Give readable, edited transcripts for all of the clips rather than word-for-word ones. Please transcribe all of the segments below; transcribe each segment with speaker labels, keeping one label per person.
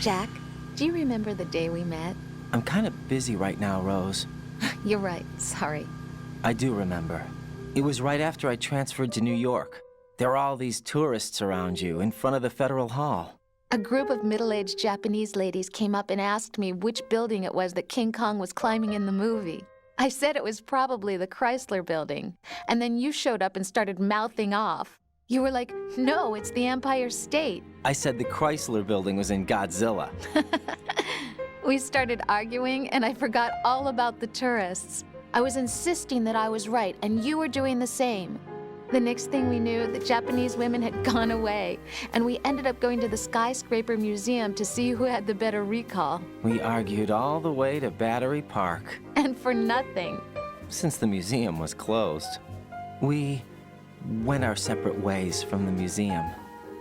Speaker 1: Jack, do you remember the day we met?
Speaker 2: I'm kind of busy right now, Rose.
Speaker 1: You're right, sorry.
Speaker 2: I do remember. It was right after I transferred to New York. There were all these tourists around you in front of the Federal Hall.
Speaker 1: A group of middle-aged Japanese ladies came up and asked me which building it was that King Kong was climbing in the movie. I said it was probably the Chrysler Building, and then you showed up and started mouthing off. You were like, no, it's the Empire State.
Speaker 2: I said the Chrysler Building was in Godzilla.
Speaker 1: We started arguing, and I forgot all about the tourists. I was insisting that I was right, and you were doing the same. The next thing we knew, the Japanese women had gone away, and we ended up going to the Skyscraper Museum to see who had the better recall.
Speaker 2: We argued all the way to Battery Park.
Speaker 1: And for nothing.
Speaker 2: Since the museum was closed, we went our separate ways from the museum.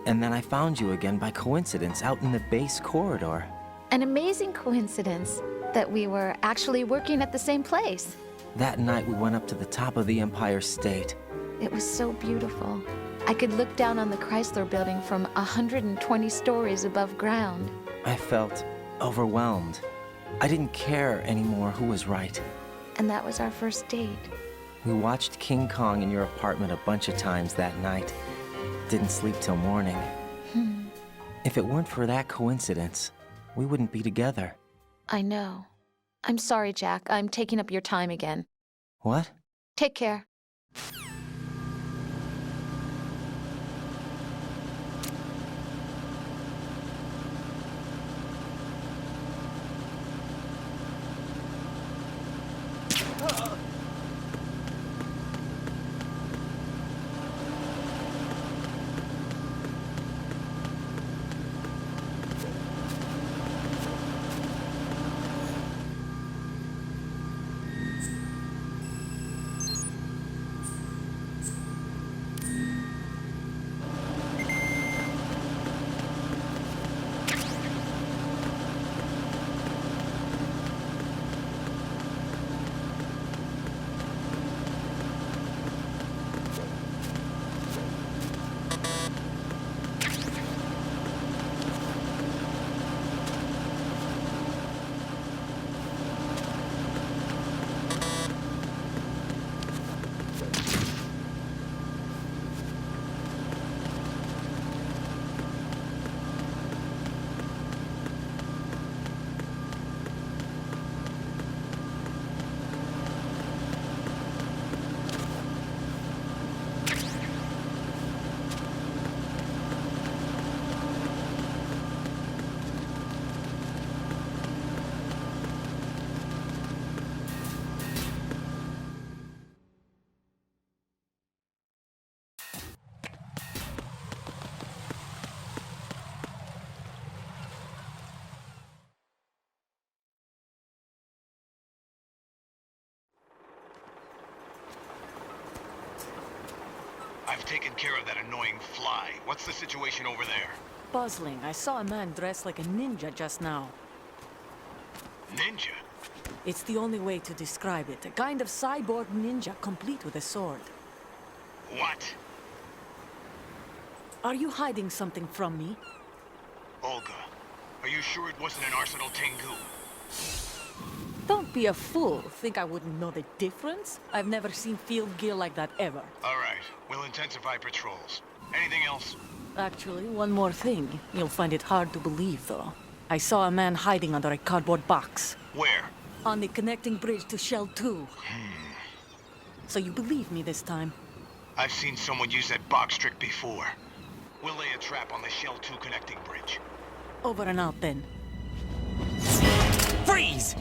Speaker 2: And then I found you again by coincidence out in the base corridor.
Speaker 1: An amazing coincidence that we were actually working at the same place.
Speaker 2: That night we went up to the top of the Empire State.
Speaker 1: It was so beautiful. I could look down on the Chrysler Building from 120 stories above ground.
Speaker 2: I felt overwhelmed. I didn't care anymore who was right.
Speaker 1: And that was our first date.
Speaker 2: We watched King Kong in your apartment a bunch of times that night. Didn't sleep till morning. If it weren't for that coincidence, we wouldn't be together.
Speaker 1: I know. I'm sorry, Jack. I'm taking up your time again.
Speaker 2: What?
Speaker 1: Take care.
Speaker 3: I've taken care of that annoying fly. What's the situation over there?
Speaker 4: Puzzling. I saw a man dressed like a ninja just now.
Speaker 3: Ninja?
Speaker 4: It's the only way to describe it. A kind of cyborg ninja, complete with a sword.
Speaker 3: What?
Speaker 4: Are you hiding something from me?
Speaker 3: Olga, are you sure it wasn't an Arsenal Tengu?
Speaker 4: Don't be a fool. Think I wouldn't know the difference? I've never seen field gear like that ever.
Speaker 3: All right, we'll intensify patrols. Anything else?
Speaker 4: Actually, one more thing. You'll find it hard to believe, though. I saw a man hiding under a cardboard box.
Speaker 3: Where?
Speaker 4: On the connecting bridge to Shell 2. So you believe me this time?
Speaker 3: I've seen someone use that box trick before. We'll lay a trap on the Shell 2 connecting bridge.
Speaker 4: Over and out, then.
Speaker 5: Freeze!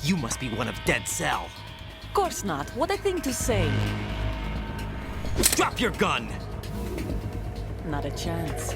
Speaker 5: You must be one of Dead Cell.
Speaker 4: Of course not. What a thing to say.
Speaker 2: Drop your gun!
Speaker 4: Not a chance.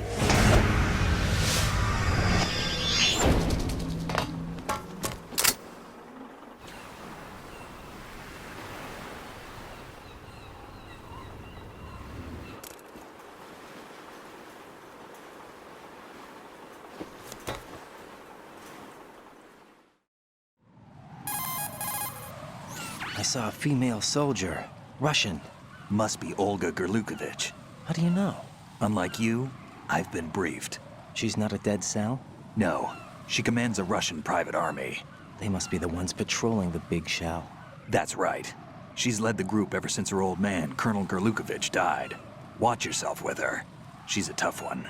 Speaker 2: I saw a female soldier. Russian.
Speaker 5: Must be Olga Gerlukovich.
Speaker 2: How do you know?
Speaker 5: Unlike you, I've been briefed.
Speaker 2: She's not a dead cell?
Speaker 5: No, she commands a Russian private army.
Speaker 2: They must be the ones patrolling the big shell.
Speaker 5: That's right. She's led the group ever since her old man, Colonel Gerlukovich, died. Watch yourself with her. She's a tough one.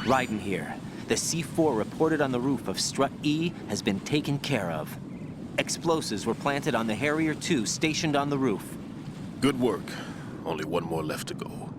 Speaker 2: Raiden here. The C4 reported on the roof of Strut E has been taken care of. Explosives were planted on the Harrier 2 stationed on the roof.
Speaker 6: Good work. Only one more left to go.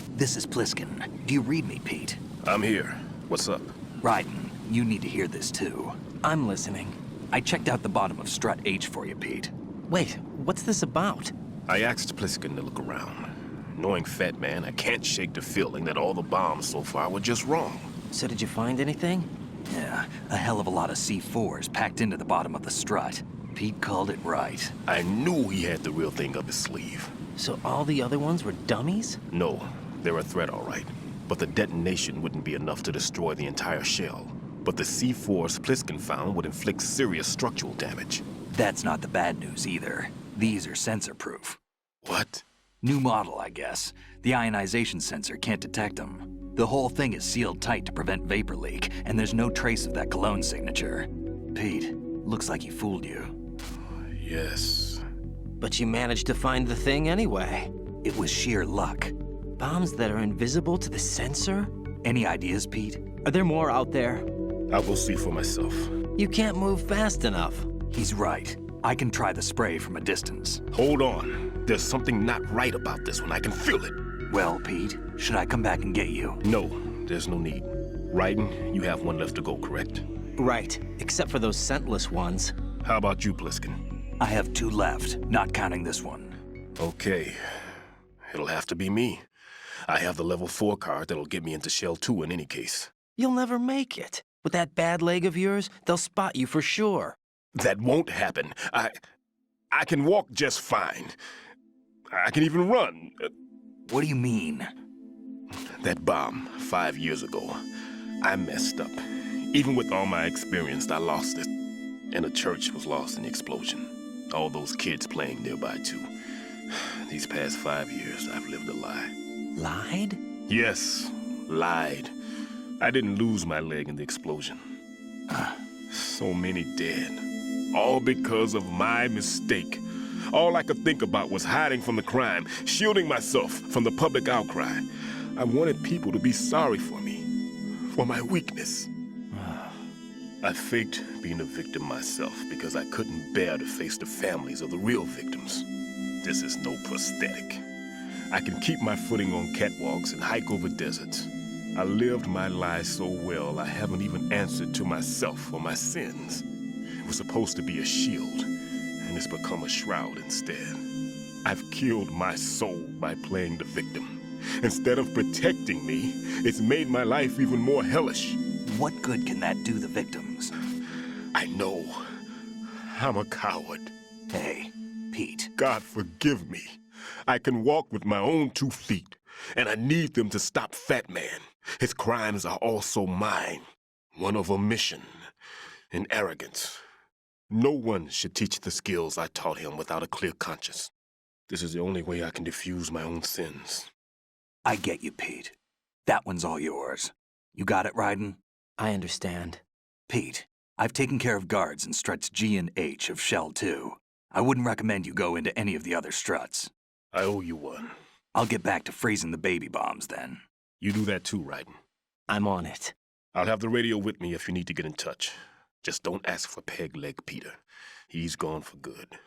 Speaker 5: This is Pliskin. Do you read me, Pete?
Speaker 6: I'm here. What's up?
Speaker 5: Raiden, you need to hear this too.
Speaker 2: I'm listening.
Speaker 5: I checked out the bottom of Strut H for you, Pete.
Speaker 2: Wait, what's this about?
Speaker 6: I asked Pliskin to look around. Knowing Fat Man, I can't shake the feeling that all the bombs so far were just wrong.
Speaker 2: So did you find anything?
Speaker 5: Yeah, a hell of a lot of C4s packed into the bottom of the strut. Pete called it right.
Speaker 6: I knew he had the real thing up his sleeve.
Speaker 2: So all the other ones were dummies?
Speaker 6: No, they're a threat, all right. But the detonation wouldn't be enough to destroy the entire shell. But the C4s Pliskin found would inflict serious structural damage.
Speaker 5: That's not the bad news either. These are sensor-proof.
Speaker 6: What?
Speaker 5: New model, I guess. The ionization sensor can't detect them. The whole thing is sealed tight to prevent vapor leak, and there's no trace of that cologne signature. Pete, looks like he fooled you.
Speaker 6: Yes.
Speaker 2: But you managed to find the thing anyway.
Speaker 5: It was sheer luck.
Speaker 2: Bombs that are invisible to the sensor?
Speaker 5: Any ideas, Pete?
Speaker 2: Are there more out there?
Speaker 6: I'll go see for myself.
Speaker 2: You can't move fast enough.
Speaker 5: He's right. I can try the spray from a distance.
Speaker 6: Hold on. There's something not right about this one. I can feel it.
Speaker 5: Well, Pete, should I come back and get you?
Speaker 6: No, there's no need. Raiden, you have one left to go, correct?
Speaker 2: Right, except for those scentless ones.
Speaker 6: How about you, Pliskin?
Speaker 5: I have 2 left, not counting this one.
Speaker 6: Okay. It'll have to be me. I have the level 4 card that'll get me into Shell 2 in any case.
Speaker 2: You'll never make it. With that bad leg of yours, they'll spot you for sure.
Speaker 6: That won't happen. I can walk just fine. I can even run.
Speaker 5: What do you mean?
Speaker 6: That bomb 5 years ago, I messed up. Even with all my experience, I lost it. And the church was lost in the explosion. All those kids playing nearby, too. These past 5 years, I've lived a lie.
Speaker 2: Lied?
Speaker 6: Yes, lied. I didn't lose my leg in the explosion. So many dead. All because of my mistake. All I could think about was hiding from the crime, shielding myself from the public outcry. I wanted people to be sorry for me, for my weakness. I faked being a victim myself because I couldn't bear to face the families of the real victims. This is no prosthetic. I can keep my footing on catwalks and hike over deserts. I lived my life so well I haven't even answered to myself for my sins. It was supposed to be a shield, and it's become a shroud instead. I've killed my soul by playing the victim. Instead of protecting me, it's made my life even more hellish.
Speaker 5: What good can that do the victims?
Speaker 6: I know. I'm a coward.
Speaker 5: Hey, Pete.
Speaker 6: God forgive me. I can walk with my own 2 feet, and I need them to stop Fat Man. His crimes are also mine. One of omission and arrogance. No one should teach the skills I taught him without a clear conscience. This is the only way I can diffuse my own sins.
Speaker 5: I get you, Pete. That one's all yours. You got it, Raiden?
Speaker 2: I understand.
Speaker 5: Pete, I've taken care of guards in struts G and H of Shell 2. I wouldn't recommend you go into any of the other struts.
Speaker 6: I owe you one.
Speaker 5: I'll get back to freezing the baby bombs then.
Speaker 6: You do that too, Raiden.
Speaker 2: I'm on it.
Speaker 6: I'll have the radio with me if you need to get in touch. Just don't ask for Peg Leg Peter. He's gone for good.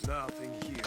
Speaker 6: Nothing here.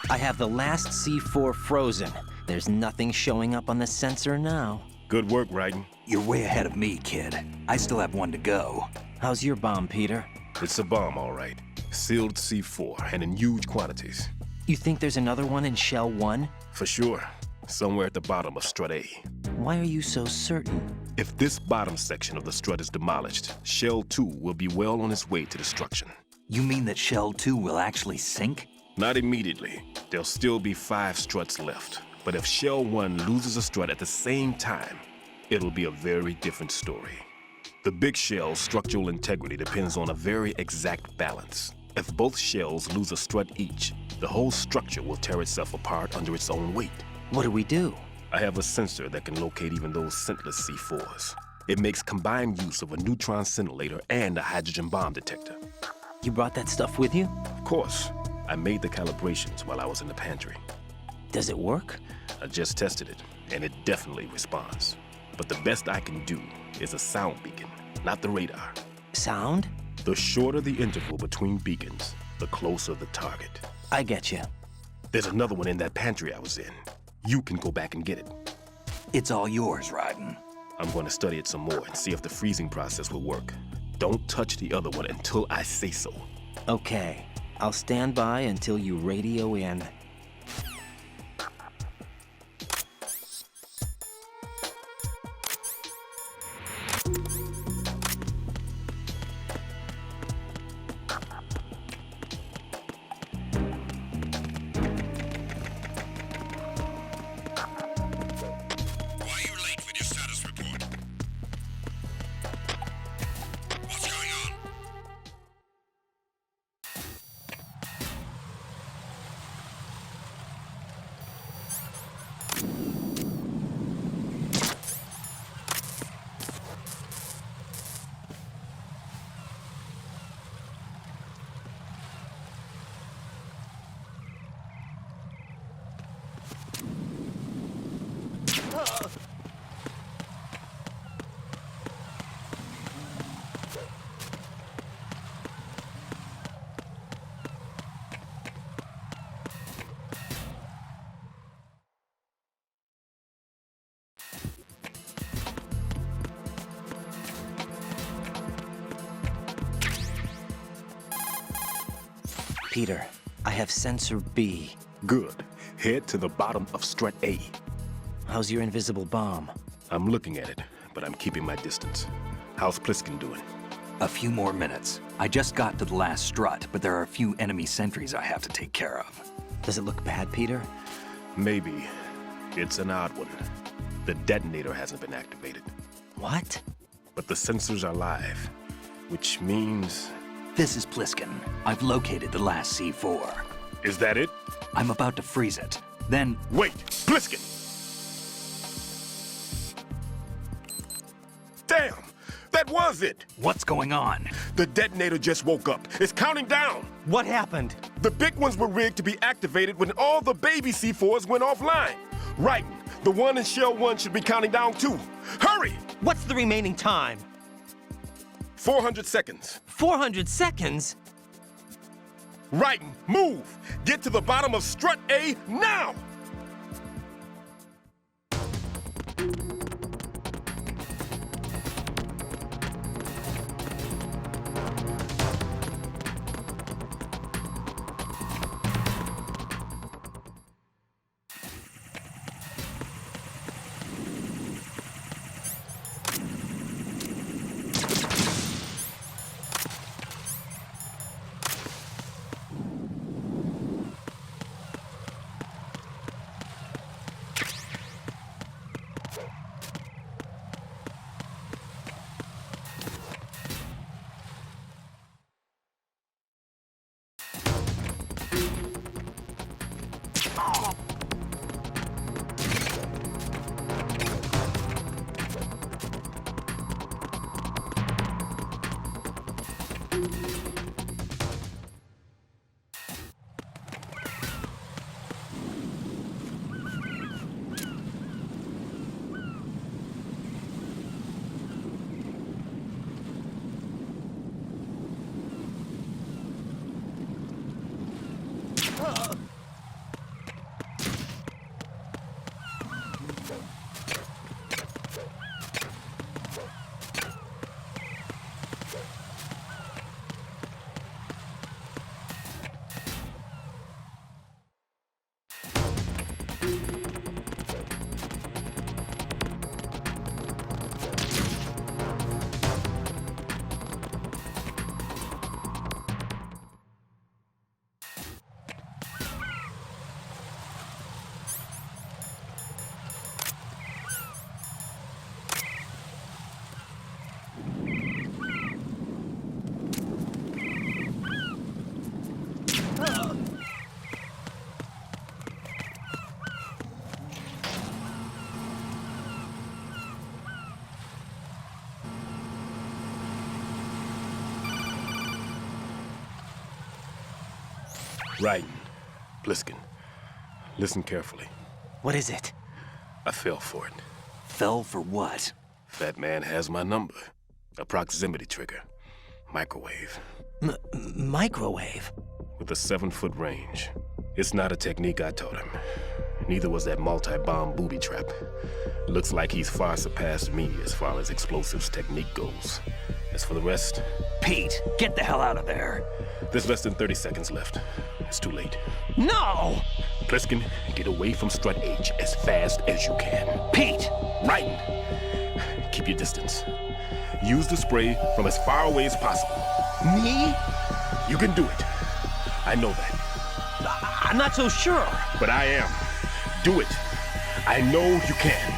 Speaker 2: I have the last C4 frozen. There's nothing showing up on the sensor now.
Speaker 6: Good work, Raiden.
Speaker 5: You're way ahead of me, kid. I still have one to go.
Speaker 2: How's your bomb, Peter?
Speaker 6: It's a bomb, all right. Sealed C4, and in huge quantities.
Speaker 2: You think there's another one in Shell 1?
Speaker 6: For sure. Somewhere at the bottom of Strut A.
Speaker 2: Why are you so certain?
Speaker 6: If this bottom section of the strut is demolished, Shell 2 will be well on its way to destruction.
Speaker 5: You mean that Shell 2 will actually sink?
Speaker 6: Not immediately. There'll still be 5 struts left. But if Shell 1 loses a strut at the same time, it'll be a very different story. The big shell's structural integrity depends on a very exact balance. If both shells lose a strut each, the whole structure will tear itself apart under its own weight.
Speaker 2: What do we do?
Speaker 6: I have a sensor that can locate even those scentless C4s. It makes combined use of a neutron scintillator and a hydrogen bomb detector.
Speaker 2: You brought that stuff with you?
Speaker 6: Of course. I made the calibrations while I was in the pantry.
Speaker 2: Does it work?
Speaker 6: I just tested it, and it definitely responds. But the best I can do is a sound beacon, not the radar.
Speaker 2: Sound?
Speaker 6: The shorter the interval between beacons, the closer the target.
Speaker 2: I get you.
Speaker 6: There's another one in that pantry I was in. You can go back and get it.
Speaker 5: It's all yours, Raiden.
Speaker 6: I'm going to study it some more and see if the freezing process will work. Don't touch the other one until I say so.
Speaker 2: Okay. I'll stand by until you radio in. Peter, I have sensor B.
Speaker 6: Good. Head to the bottom of strut A.
Speaker 2: How's your invisible bomb?
Speaker 6: I'm looking at it, but I'm keeping my distance. How's Pliskin doing?
Speaker 5: A few more minutes. I just got to the last strut, but there are a few enemy sentries I have to take care of.
Speaker 2: Does it look bad, Peter?
Speaker 6: Maybe. It's an odd one. The detonator hasn't been activated.
Speaker 2: What?
Speaker 6: But the sensors are live, which means...
Speaker 5: This is Pliskin. I've located the last C4.
Speaker 6: Is that it?
Speaker 5: I'm about to freeze it. Then...
Speaker 6: Wait! Pliskin! Damn! That was it!
Speaker 5: What's going on?
Speaker 6: The detonator just woke up. It's counting down!
Speaker 2: What happened?
Speaker 6: The big ones were rigged to be activated when all the baby C4s went offline. Right. The one in Shell 1 should be counting down too. Hurry!
Speaker 2: What's the remaining time?
Speaker 6: 400 seconds.
Speaker 2: 400 seconds?
Speaker 6: Right. Move! Get to the bottom of strut A now! Right. Pliskin, listen carefully.
Speaker 2: What is it?
Speaker 6: I fell for it.
Speaker 5: Fell for what?
Speaker 6: Fat man has my number. A proximity trigger. Microwave.
Speaker 2: Microwave?
Speaker 6: With a 7-foot range. It's not a technique I taught him. Neither was that multi-bomb booby trap. Looks like he's far surpassed me as far as explosives technique goes. As for the rest...
Speaker 5: Pete, get the hell out of there.
Speaker 6: There's less than 30 seconds left. It's too late.
Speaker 2: No!
Speaker 6: Pliskin, get away from Strut H as fast as you can.
Speaker 5: Pete!
Speaker 6: Right. Keep your distance. Use the spray from as far away as possible.
Speaker 2: Me?
Speaker 6: You can do it. I know that.
Speaker 2: I'm not so sure.
Speaker 6: But I am. Do it. I know you can.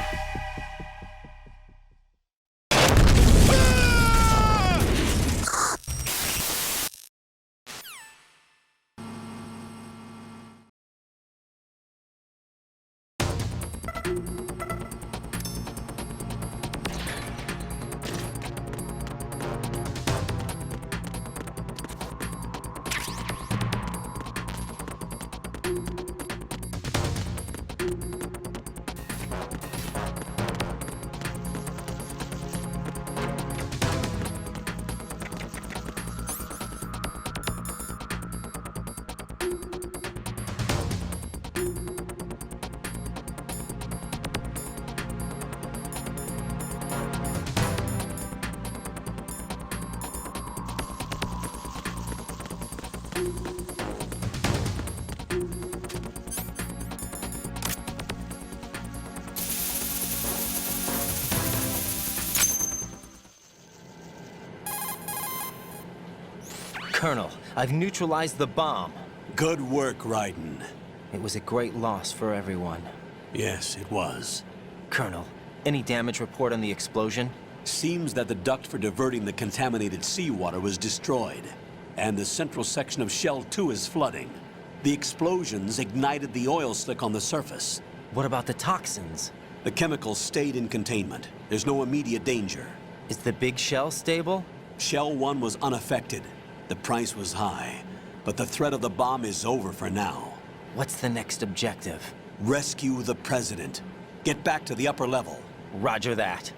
Speaker 2: Colonel, I've neutralized the bomb.
Speaker 7: Good work, Raiden.
Speaker 2: It was a great loss for everyone.
Speaker 7: Yes, it was.
Speaker 2: Colonel, any damage report on the explosion?
Speaker 7: Seems that the duct for diverting the contaminated seawater was destroyed, and the central section of Shell 2 is flooding. The explosions ignited the oil slick on the surface.
Speaker 2: What about the toxins?
Speaker 7: The chemicals stayed in containment. There's no immediate danger.
Speaker 2: Is the big shell stable?
Speaker 7: Shell 1 was unaffected. The price was high, but the threat of the bomb is over for now.
Speaker 2: What's the next objective?
Speaker 7: Rescue the President. Get back to the upper level.
Speaker 2: Roger that.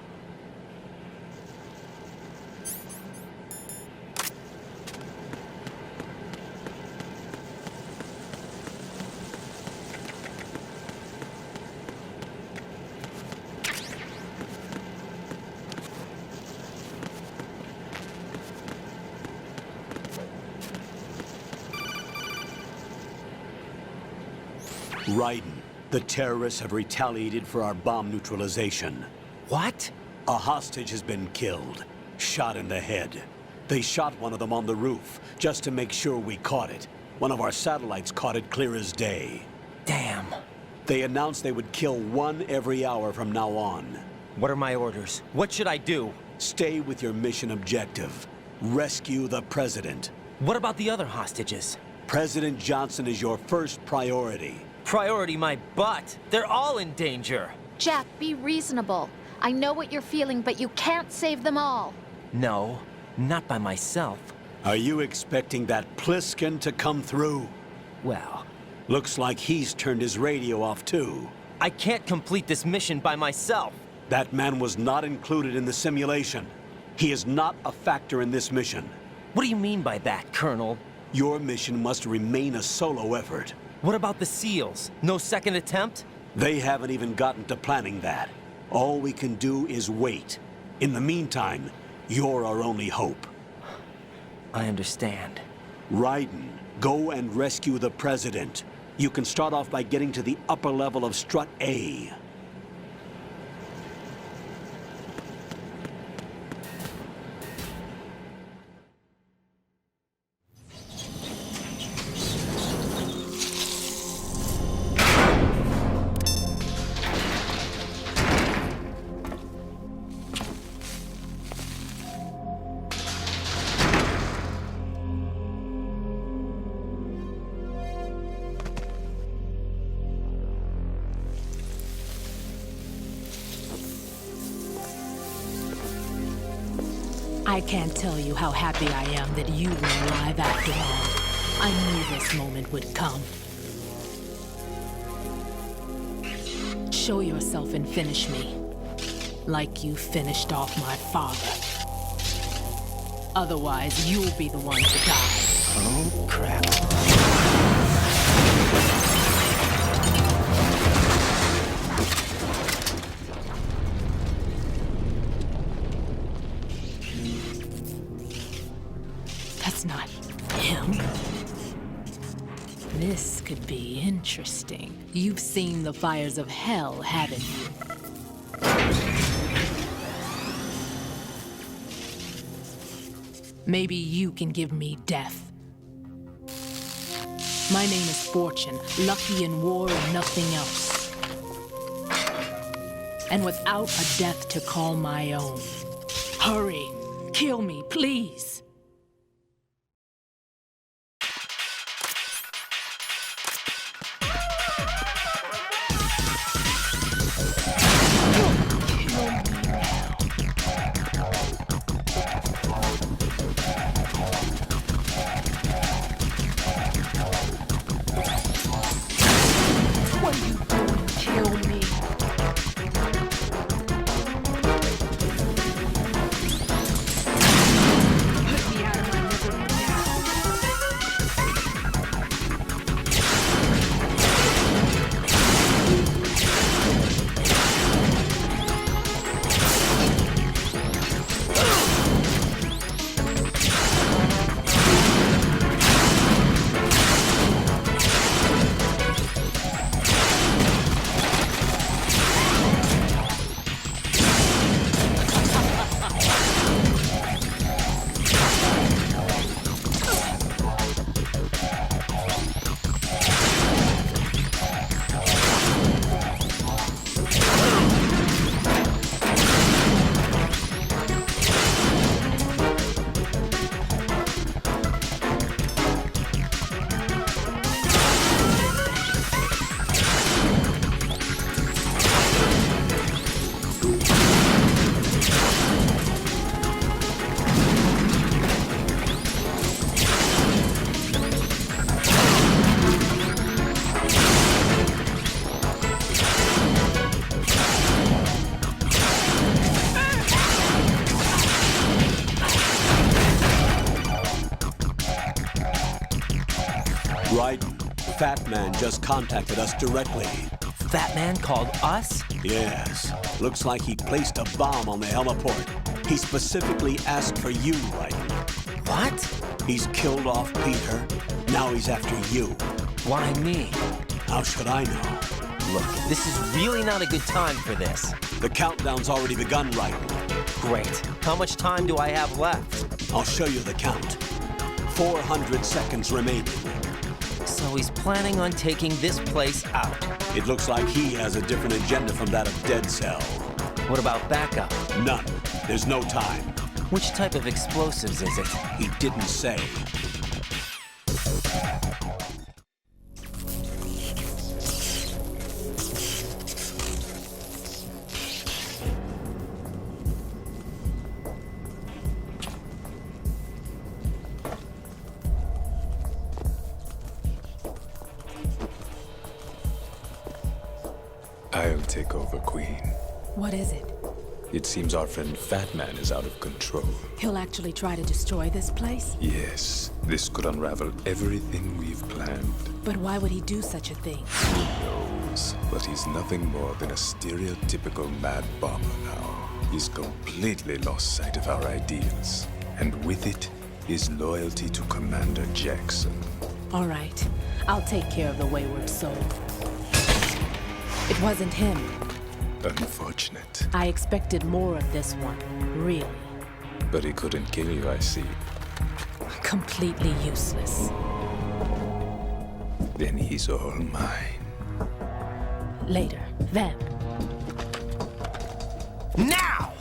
Speaker 7: Raiden, the terrorists have retaliated for our bomb neutralization.
Speaker 2: What?
Speaker 7: A hostage has been killed, shot in the head. They shot one of them on the roof, just to make sure we caught it. One of our satellites caught it clear as day.
Speaker 2: Damn.
Speaker 7: They announced they would kill one every hour from now on.
Speaker 2: What are my orders? What should I do?
Speaker 7: Stay with your mission objective. Rescue the President.
Speaker 2: What about the other hostages?
Speaker 7: President Johnson is your first priority.
Speaker 2: Priority my butt. They're all in danger.
Speaker 1: Jack, be reasonable. I know what you're feeling, but you can't save them all.
Speaker 2: No, not by myself.
Speaker 7: Are you expecting that Pliskin to come through?
Speaker 2: Well,
Speaker 7: Looks like he's turned his radio off too.
Speaker 2: I can't complete this mission by myself.
Speaker 7: That man was not included in the simulation. He is not a factor in this mission.
Speaker 2: What do you mean by that, Colonel?
Speaker 7: Your mission must remain a solo effort.
Speaker 2: What about the SEALs? No second attempt?
Speaker 7: They haven't even gotten to planning that. All we can do is wait. In the meantime, you're our only hope.
Speaker 2: I understand.
Speaker 7: Raiden, go and rescue the President. You can start off by getting to the upper level of Strut A.
Speaker 8: I can't tell you how happy I am that you were alive after all. I knew this moment would come. Show yourself and finish me. Like you finished off my father. Otherwise, you'll be the one to die.
Speaker 2: Oh, crap.
Speaker 8: That's not him. This could be interesting. You've seen the fires of hell, haven't you? Maybe you can give me death. My name is Fortune, lucky in war and nothing else. And without a death to call my own. Hurry, kill me, please.
Speaker 7: Fat Man just contacted us directly.
Speaker 2: Fat Man called us?
Speaker 7: Yes. Looks like he placed a bomb on the heliport. He specifically asked for you, Raiden.
Speaker 2: What?
Speaker 7: He's killed off Peter. Now he's after you.
Speaker 2: Why me?
Speaker 7: How should I know?
Speaker 2: Look, this is really not a good time for this.
Speaker 7: The countdown's already begun, Raiden.
Speaker 2: Great. How much time do I have left?
Speaker 7: I'll show you the count. 400 seconds remaining.
Speaker 2: So he's planning on taking this place out.
Speaker 7: It looks like he has a different agenda from that of Dead Cell.
Speaker 2: What about backup?
Speaker 7: None. There's no time.
Speaker 2: Which type of explosives is it?
Speaker 7: He didn't say.
Speaker 9: I'll take over, Queen.
Speaker 8: What is it?
Speaker 9: It seems our friend Fat Man is out of control.
Speaker 8: He'll actually try to destroy this place?
Speaker 9: Yes, this could unravel everything we've planned.
Speaker 8: But why would he do such a thing?
Speaker 9: Who knows? But he's nothing more than a stereotypical mad bomber now. He's completely lost sight of our ideals. And with it, his loyalty to Commander Jackson.
Speaker 8: All right. I'll take care of the wayward soul. It wasn't him.
Speaker 9: Unfortunate.
Speaker 8: I expected more of this one, really.
Speaker 9: But he couldn't kill you, I see.
Speaker 8: Completely useless.
Speaker 9: Then he's all mine.
Speaker 8: Later, then.
Speaker 2: Now!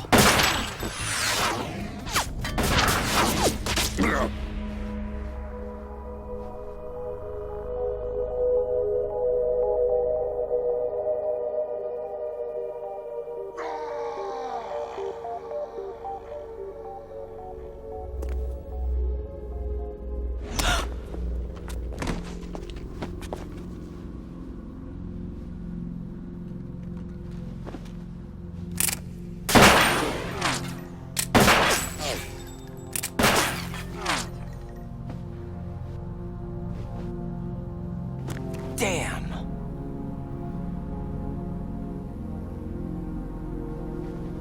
Speaker 2: Damn!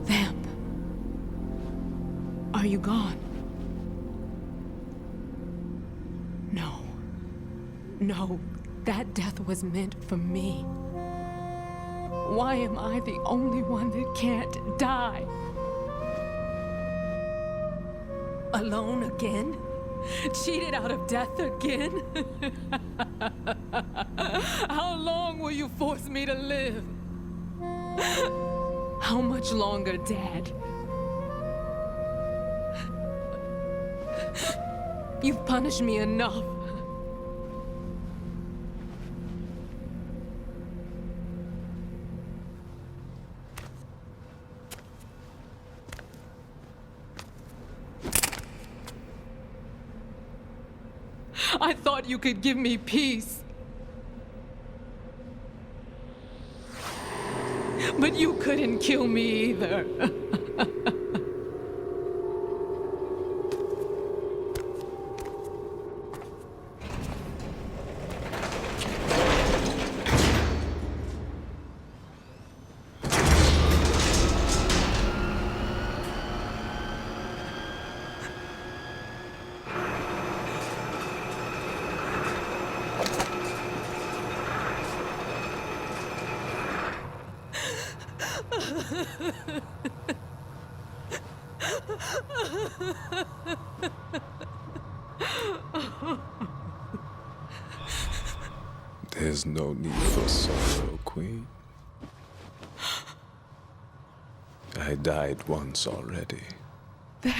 Speaker 8: Vamp. Are you gone? No. No, that death was meant for me. Why am I the only one that can't die? Alone again? Cheated out of death again? How long will you force me to live? How much longer, Dad? You've punished me enough. I thought you could give me peace. But you couldn't kill me either.
Speaker 9: There's no need for sorrow, Queen. I died once already.
Speaker 8: Vamp.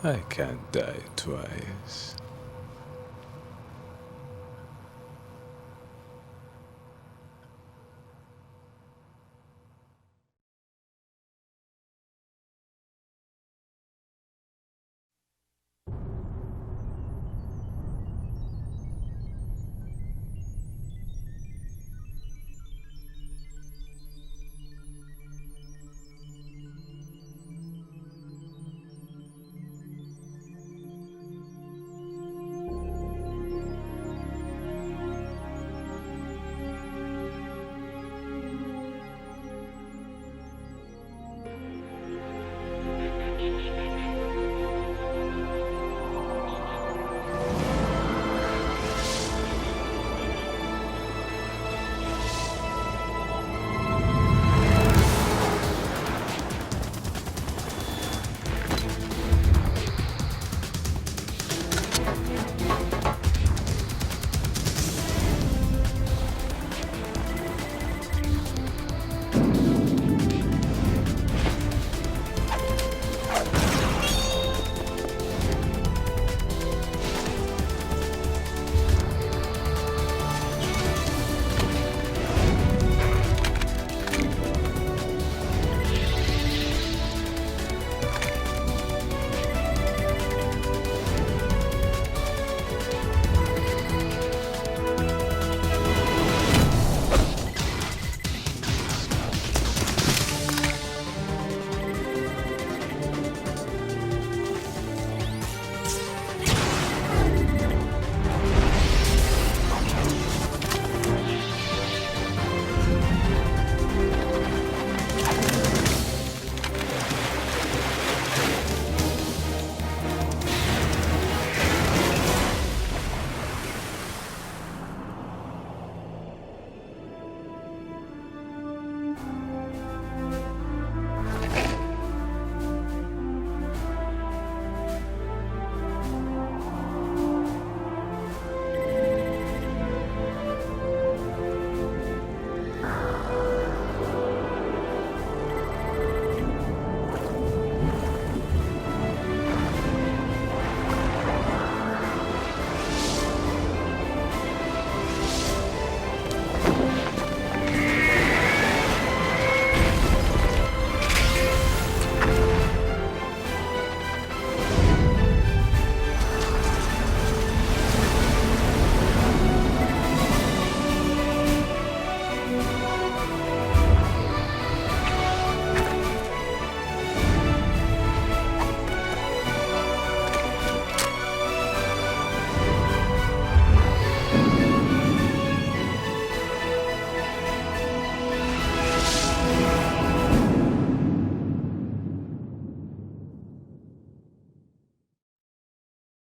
Speaker 9: I can't die twice.